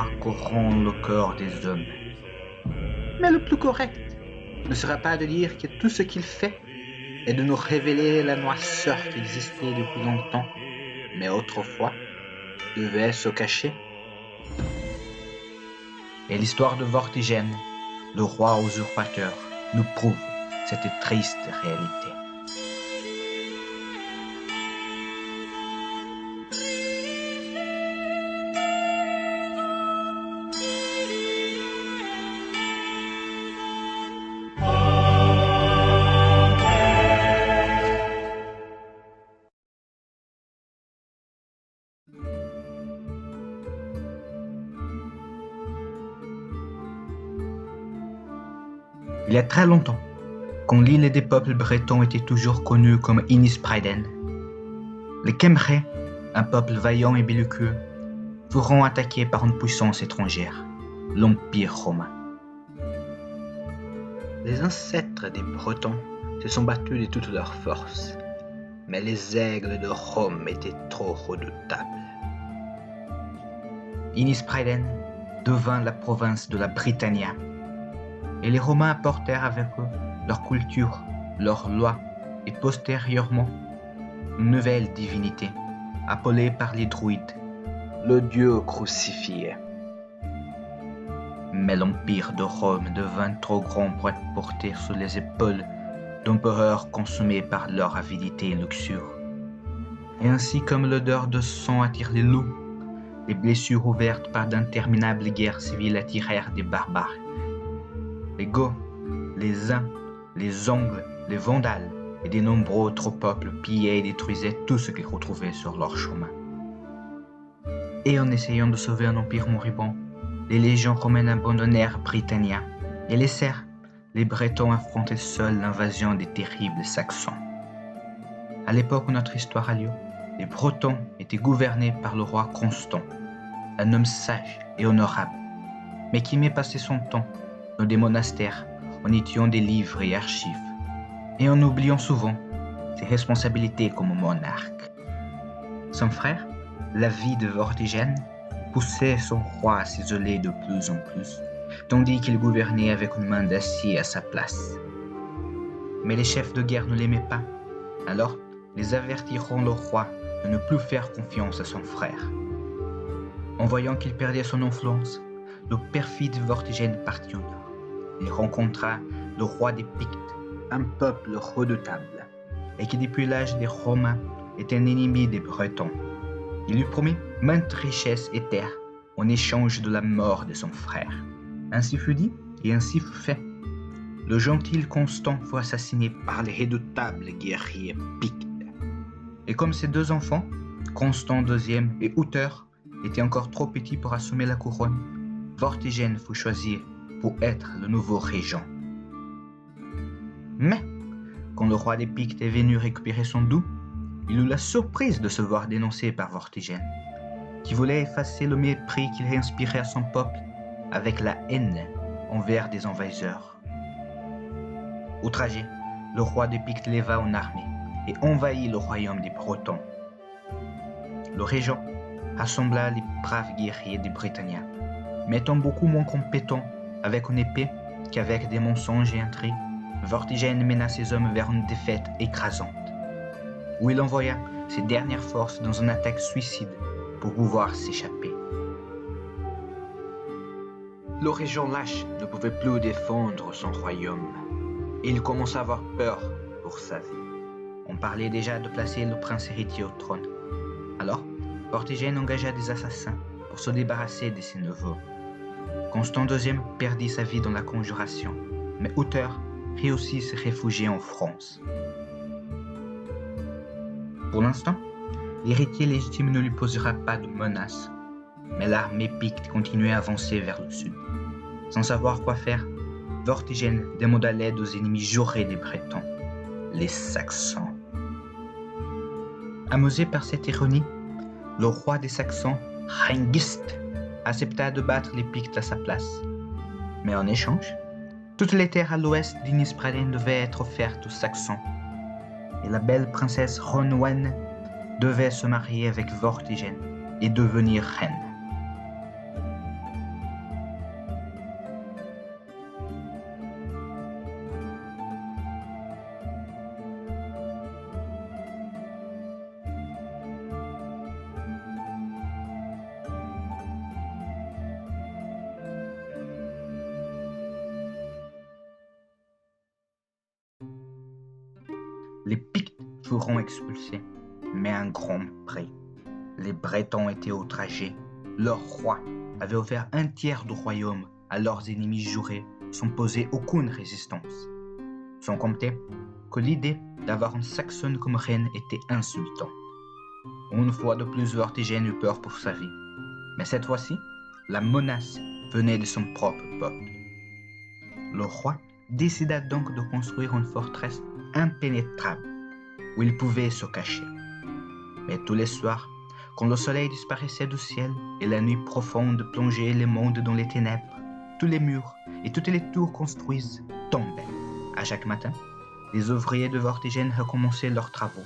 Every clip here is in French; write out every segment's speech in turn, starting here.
pouvoir corrompt le corps des hommes. Mais le plus correct ne sera pas de dire que tout ce qu'il fait est de nous révéler la noirceur qui existait depuis longtemps, mais autrefois devait se cacher. Et l'histoire de Vortigern, le roi usurpateur, nous prouve cette triste réalité. Il y a très longtemps, quand l'île des peuples bretons était toujours connue comme Innisbreiden, les Kemrais, un peuple vaillant et belliqueux, furent attaqués par une puissance étrangère, l'Empire romain. Les ancêtres des Bretons se sont battus de toutes leurs forces, mais les aigles de Rome étaient trop redoutables. Innisbreiden devint la province de la Britannia, et les Romains apportèrent avec eux leur culture, leurs lois et postérieurement une nouvelle divinité, appelée par les druides le Dieu crucifié. Mais l'empire de Rome devint trop grand pour être porté sur les épaules d'empereurs consumés par leur avidité et luxure. Et ainsi comme l'odeur de sang attire les loups, les blessures ouvertes par d'interminables guerres civiles attirèrent des barbares. Les Goths, les Huns, les Angles, les Vandales et de nombreux autres peuples pillaient et détruisaient tout ce qu'ils retrouvaient sur leur chemin. Et en essayant de sauver un empire moribond, les légions romaines abandonnèrent Britannia et laissèrent les Bretons affronter seuls l'invasion des terribles Saxons. À l'époque où notre histoire a lieu, les Bretons étaient gouvernés par le roi Constant, un homme sage et honorable, mais qui aimait passer son temps dans des monastères en étudiant des livres et archives, et en oubliant souvent ses responsabilités comme monarque. Son frère, la vie de Vortigern, poussait son roi à s'isoler de plus en plus, tandis qu'il gouvernait avec une main d'acier à sa place. Mais les chefs de guerre ne l'aimaient pas, alors ils avertiront le roi de ne plus faire confiance à son frère. En voyant qu'il perdait son influence, le perfide Vortigern partit au nord. Il rencontra le roi des Pictes, un peuple redoutable, et qui depuis l'âge des Romains était un ennemi des Bretons. Il lui promit maintes richesses et terres en échange de la mort de son frère. Ainsi fut dit et ainsi fut fait. Le gentil Constant fut assassiné par les redoutables guerriers Pictes. Et comme ses deux enfants, Constant II et Uther, étaient encore trop petits pour assumer la couronne, Vortigern fut choisi pour être le nouveau régent. Mais, quand le roi des Pictes est venu récupérer son dû, il eut la surprise de se voir dénoncé par Vortigern, qui voulait effacer le mépris qu'il inspirait à son peuple avec la haine envers des envahisseurs. Outragé, le roi des Pictes leva une armée et envahit le royaume des Bretons. Le régent rassembla les braves guerriers des Britanniens, mais étant beaucoup moins compétent avec une épée qu'avec des mensonges et intrigues, Vortigern mena ses hommes vers une défaite écrasante, où il envoya ses dernières forces dans une attaque suicide pour pouvoir s'échapper. Le régent lâche ne pouvait plus défendre son royaume, et il commença à avoir peur pour sa vie. On parlait déjà de placer le prince héritier au trône. Alors, Vortigern engagea des assassins pour se débarrasser de ses neveux. Constant II perdit sa vie dans la conjuration, mais Uther réussit à se réfugier en France. Pour l'instant, l'héritier légitime ne lui posera pas de menace, mais l'armée picte continuait à avancer vers le sud. Sans savoir quoi faire, Vortigern demanda l'aide aux ennemis jurés des Bretons, les Saxons. Amusé par cette ironie, le roi des Saxons, Hengist, accepta de battre les Pictes à sa place. Mais en échange, toutes les terres à l'ouest d'Innisbreiden devaient être offertes aux Saxons, et la belle princesse Ronwen devait se marier avec Vortigern et devenir reine. Les Pictes furent expulsés, mais à un grand prix. Les Bretons étaient outragés. Leur roi avait offert un tiers du royaume à leurs ennemis jurés sans poser aucune résistance. Sans compter que l'idée d'avoir une Saxonne comme reine était insultante. Une fois de plus, Vortigern eut peur pour sa vie. Mais cette fois-ci, la menace venait de son propre peuple. Le roi décida donc de construire une forteresse impénétrable où il pouvait se cacher. Mais tous les soirs, quand le soleil disparaissait du ciel et la nuit profonde plongeait le monde dans les ténèbres, tous les murs et toutes les tours construites tombaient. À chaque matin, les ouvriers de Vortigern recommençaient leurs travaux.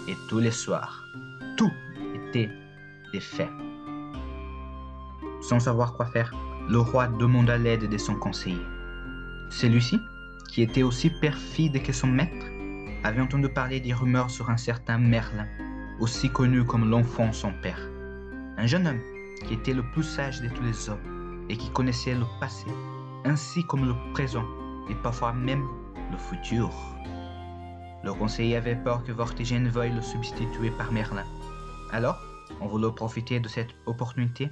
Et tous les soirs, tout était défait. Sans savoir quoi faire, le roi demanda l'aide de son conseiller. Celui-ci, qui était aussi perfide que son maître, avait entendu parler des rumeurs sur un certain Merlin, aussi connu comme l'enfant sans père. Un jeune homme qui était le plus sage de tous les hommes et qui connaissait le passé, ainsi comme le présent et parfois même le futur. Le conseiller avait peur que Vortigern veuille le substituer par Merlin. Alors, en voulant profiter de cette opportunité,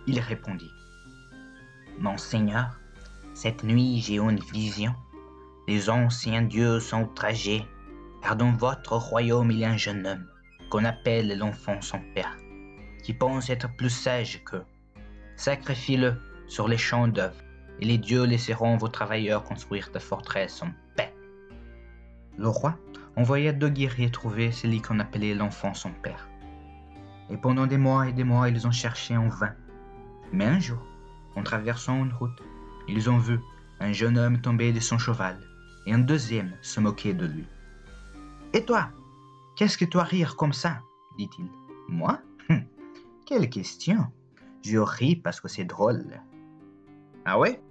il répondit. « Monseigneur, cette nuit j'ai eu une vision. Les anciens dieux sont outragés, car dans votre royaume il y a un jeune homme, qu'on appelle l'enfant sans père, qui pense être plus sage qu'eux. Sacrifiez-le sur les champs d'œuvre, et les dieux laisseront vos travailleurs construire des forteresses en paix. » Le roi envoya 2 guerriers trouver celui qu'on appelait l'enfant sans père. Et pendant des mois, ils ont cherché en vain. Mais un jour, en traversant une route, ils ont vu un jeune homme tomber de son cheval et un deuxième se moquer de lui. « Et toi, qu'est-ce que tu as rire comme ça ?» dit-il. « Moi ? Quelle question ! Je ris parce que c'est drôle. »« Ah ouais ?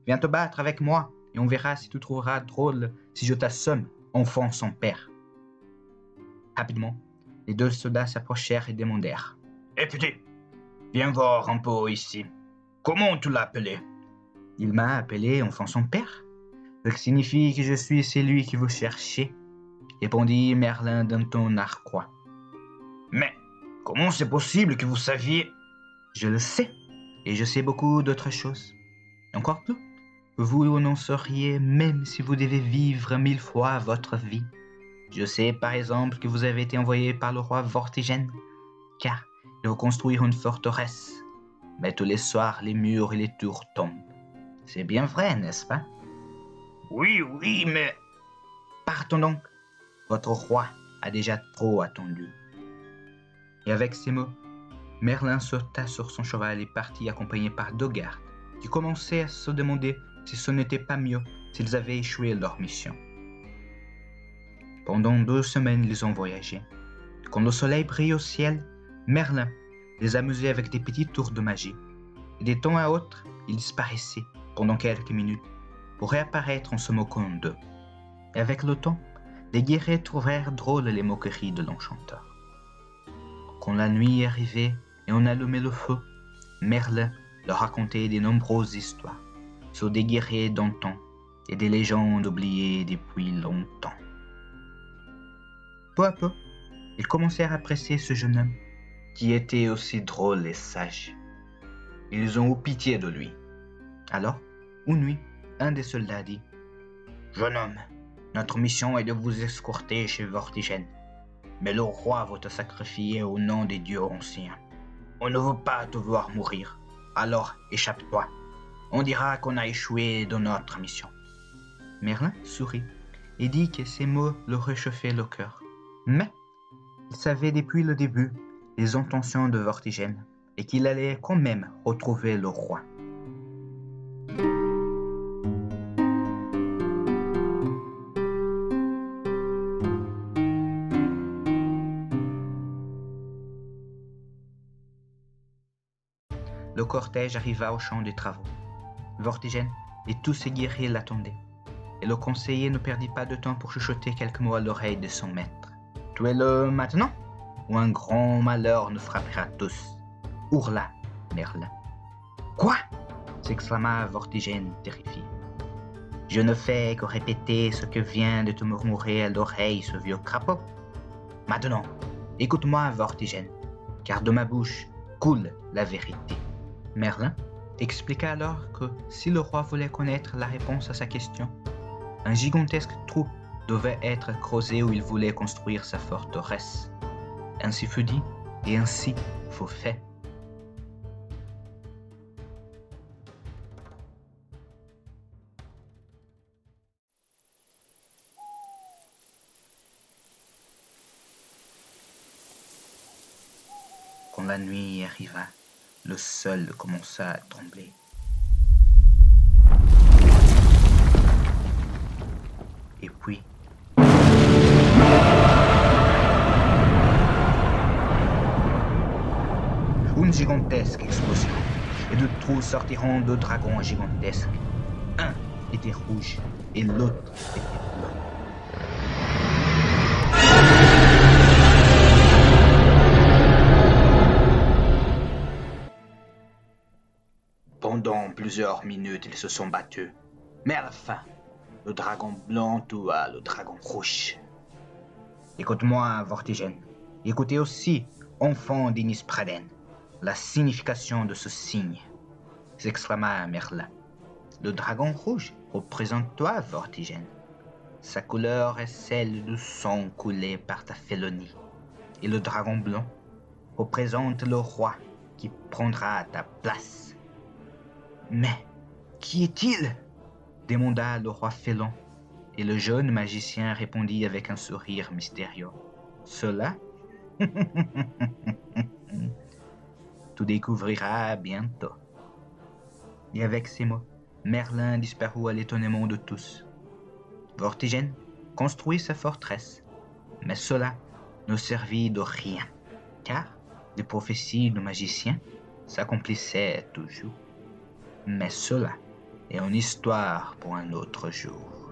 Viens te battre avec moi et on verra si tu trouveras drôle si je t'assomme, enfant sans père. » Rapidement, les 2 soldats s'approchèrent et demandèrent. « Eh petit, viens voir un peu ici. Comment tu l'as appelé ?»« Il m'a appelé enfant sans père, ce qui signifie que je suis celui que vous cherchez, » répondit Merlin d'un ton narquois. « Mais comment c'est possible que vous saviez ?»« Je le sais, et je sais beaucoup d'autres choses. Encore plus, vous n'en sauriez même si vous devez vivre 1000 fois votre vie. Je sais par exemple que vous avez été envoyé par le roi Vortigern, car il veut construire une forteresse. Mais tous les soirs, les murs et les tours tombent. C'est bien vrai, n'est-ce pas ? » ?»« Oui, mais... » »« Partons donc. Votre roi a déjà trop attendu. » Et avec ces mots, Merlin sauta sur son cheval et partit accompagné par 2 gardes qui commençaient à se demander si ce n'était pas mieux s'ils avaient échoué leur mission. Pendant 2 semaines, ils ont voyagé. Quand le soleil brillait au ciel, Merlin les amusait avec des petits tours de magie. Et de temps à autre, il disparaissait pendant quelques minutes pour réapparaître en se moquant d'eux. Et avec le temps, les guerriers trouvèrent drôles les moqueries de l'enchanteur. Quand la nuit arrivait et on allumait le feu, Merlin leur racontait de nombreuses histoires sur des guerriers d'antan et des légendes oubliées depuis longtemps. Peu à peu, ils commencèrent à apprécier ce jeune homme qui était aussi drôle et sage. Ils ont eu pitié de lui. Alors, une nuit, un des soldats dit « Jeune homme, notre mission est de vous escorter chez Vortigern, mais le roi veut te sacrifier au nom des dieux anciens. On ne veut pas te voir mourir, alors échappe-toi. On dira qu'on a échoué dans notre mission. » Merlin sourit et dit que ces mots le réchauffaient le cœur. Mais il savait depuis le début les intentions de Vortigern et qu'il allait quand même retrouver le roi. Le cortège arriva au champ des travaux. Vortigern et tous ses guerriers l'attendaient, et le conseiller ne perdit pas de temps pour chuchoter quelques mots à l'oreille de son maître. « Tuez-le maintenant, ou un grand malheur nous frappera tous » hurla Merlin. « Quoi » s'exclama Vortigern terrifié. « Je ne fais que répéter ce que vient de te murmurer à l'oreille ce vieux crapaud. Maintenant, écoute-moi, Vortigène, car de ma bouche coule la vérité. Merlin expliqua alors que si le roi voulait connaître la réponse à sa question, un gigantesque trou devait être creusé où il voulait construire sa forteresse. Ainsi fut dit, et ainsi fut fait. Quand la nuit arriva, le sol commença à trembler. Et puis, une gigantesque explosion, et du trou sortiront deux dragons gigantesques. Un était rouge et l'autre était blanc. Pendant plusieurs minutes, ils se sont battus. Mais à la fin, le dragon blanc tua le dragon rouge. Écoute-moi, Vortigène. Écoutez aussi, enfant d'Inispraden, la signification de ce signe, s'exclama Merlin. Le dragon rouge représente toi, Vortigène. Sa couleur est celle du sang coulé par ta félonie. Et le dragon blanc représente le roi qui prendra ta place. Mais qui est-il? Demanda le roi félon, et le jeune magicien répondit avec un sourire mystérieux. Cela, tu découvriras bientôt. Et avec ces mots, Merlin disparut à l'étonnement de tous. Vortigène construit sa forteresse, mais cela ne servit de rien, car les prophéties du magicien s'accomplissaient toujours. Mais cela est une histoire pour un autre jour.